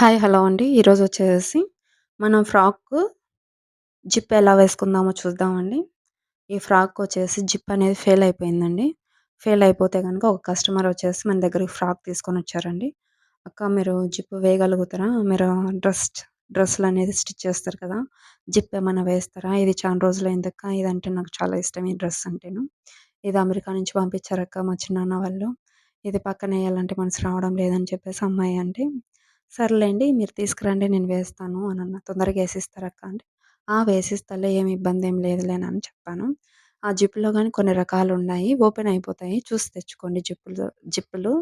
Hi. Hello అండి. ఈరోజొచ్చేసి మనం frock zip ఎలా వేసుకుందామో చూద్దామండి. ఈ ఫ్రాకొచ్చేసి జిప్ అనేది ఫెయిల్ అయిపోయిందండి. ఫెయిల్ అయిపోతే గనుక ఒక కస్టమర్ వచ్చేసి మన దగ్గరికి ఫ్రాక్ తీసుకొనొచ్చారండి. "అక్క మీరు జిప్ వేయగలుగుతారా? మీరు డ్రెస్సులనేది స్టిచ్ చేస్తారు కదా! జిప్ ఏమన్నా వేస్తారా? ఇది చానా రోజులైందక్క. ఇదంటే నాకు చాలా ఇష్టం ఈ డ్రెస్ అంటేను. ఇది అమెరికా నుంచి పంపించారక్క మా చిన్నాన్న వాళ్ళు. ఇది పక్కనేయాలంటే మనసు రావడం లేదని" చెప్పేసి అమ్మాయి అంటే, "సర్లేండి మీరు తీసుకురండి నేను వేస్తాను" అనన్నా. "తొందరగా ఏసిస్తారక్క" అంటే, "ఆ! వేసిస్తాలే ఏమి ఇబ్బందేం లేదులేనని" చెప్పాను. ఆ జిప్‌లో గాని కొన్ని రకాలున్నాయి. ఓపెన్ అయిపోతాయి. చూసి తెచ్చుకోండి జిప్పులు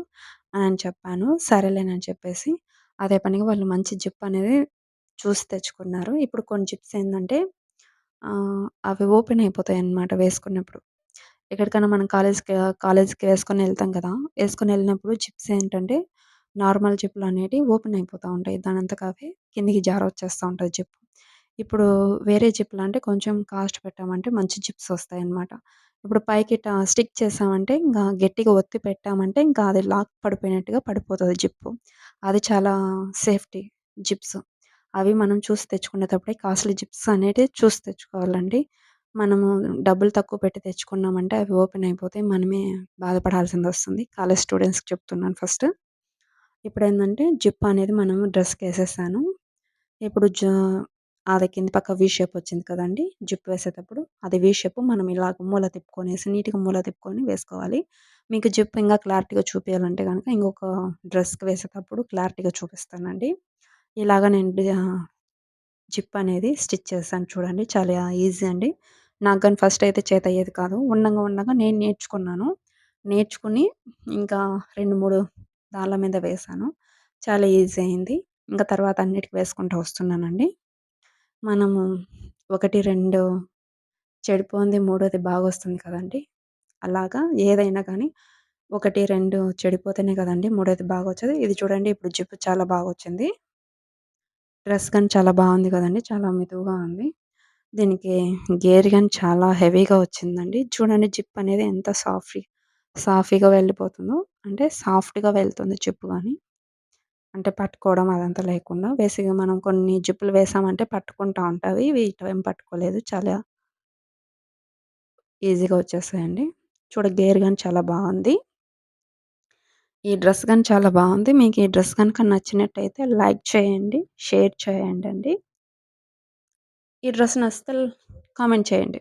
అని చెప్పాను. సరేలేనని చెప్పేసి అదే పనిగా వాళ్ళు మంచి జిప్ అనేది చూసి తెచ్చుకున్నారు. ఇప్పుడు కొన్ని జిప్స్ ఏందంటే అవి ఓపెన్ అయిపోతాయన్నమాట వేసుకున్నప్పుడు. ఎక్కడికైనా మనం కాలేజ్‌కి వేసుకొని ఎళ్తాం కదా! ఏసుకొని ఎళ్ళినప్పుడు జిప్స్ ఏంటంటే నార్మల్ జిప్పులనేటివి ఓపెన్ అయిపోతా ఉంటాయి. దానంతట అవే కిందికి జారొచ్చేస్తా ఉంటది జిప్. ఇప్పుడు వేరే జిప్‌లంటే కొంచెం కాస్ట్ పెట్టామంటే మంచి జిప్స్ ఒస్తాయన్నమాట. ఇప్పుడు పైకి ఇట్టా స్టిక్ చేసామంటే ఇంగా గట్టిగా ఒత్తి పెట్టామంటే ఇంకా అది లాక్ పడిపోయినట్టుగా పడిపోతది జిప్పు. అది చాలా సేఫ్టీ జిప్స్. అవి మనం చూసి తెచ్చుకునేటప్పుడే కాస్ట్‌లీ జిప్స్ అనేటివి చూసి తెచ్చుకోవాలండి. మనము డబ్బులు తక్కువ పెట్టి తెచ్చుకున్నామంటే అవి ఓపెన్ అయిపోతాయి. మనమే బాధపడాల్సిందొస్తుంది. కాలేజ్ స్టూడెంట్స్‌కి చెప్తున్నాను ఫస్ట్. ఇప్పుడేందంటే జిప్ అనేది మనం డ్రెస్‌కేసేసాను. ఇప్పుడు అది కింది పక్క వి షేప్ వచ్చింది కదండీ! జిప్ వేసేటప్పుడు. అది వి షేప్ మనం ఇలాగ మూల తిప్పుకొనేసి నీట్‌గా మూల తిప్పుకొని వేసుకోవాలి. మీకు జిప్ ఇంకా క్లారిటీగా చూపియాలంటే గనక ఇంకొక డ్రెస్‌కి వేసేటప్పుడు క్లారిటీగా చూపిస్తానండి. ఇలాగ నేను జిప్ అనేది స్టిచ్ చేశాను చూడండి. చాలా ఈజీ అండి. నాకు గాని ఫస్ట్ అయితే చేతయ్యేది కాదు. ఉండంగా ఉండంగా నేను నేర్చుకున్నాను. నేర్చుకుని ఇంకా 2, 3 దాన్ల మీద వేశాను. చాలా ఈజీ అయింది. ఇంకా తర్వాత అన్నిటికి వేసుకుంటూ వస్తున్నానండి. మనము 1, 2 చెడిపోంది మూడోది బాగొస్తుంది కదండీ! అలాగా ఏదైనా గానీ 1, 2 చెడిపోతేనే కదండీ మూడోది బాగొచ్చేది. ఇది చూడండి ఇప్పుడు జిప్ చాలా బాగొచ్చింది. డ్రెస్ గాని చాలా బావుంది గదండీ! చాలా మృదువుగా ఉంది. దీనికి గేర్ గాని చాలా హెవీగా వచ్చిందండి. చూడండి జిప్ అనేది ఎంత సాఫీగా వెళ్ళిపోతుందో. అంటే సాఫ్ట్‌గా వెళ్తుంది జిప్ గాని. అంటే పట్టుకోవడం అదంతా లేకుండా బేసిక్‌గా మనం కొన్ని జిప్పులు వేసామంటే పట్టుకుంటా ఉంటవి. ఇవి ఇటువేం పట్టుకోలేదు. చాలా ఈజీగా వచ్చేసాయండి. గేర్ గాని చాలా బావుంది. ఈ డ్రెస్ గాని చాలా బావుంది. మీకు ఈ డ్రెస్ గనుక నచ్చినట్టయితే లైక్ చేయండి, షేర్ చేయండండి. ఈ డ్రెస్ నచ్చితే కామెంట్ చేయండి.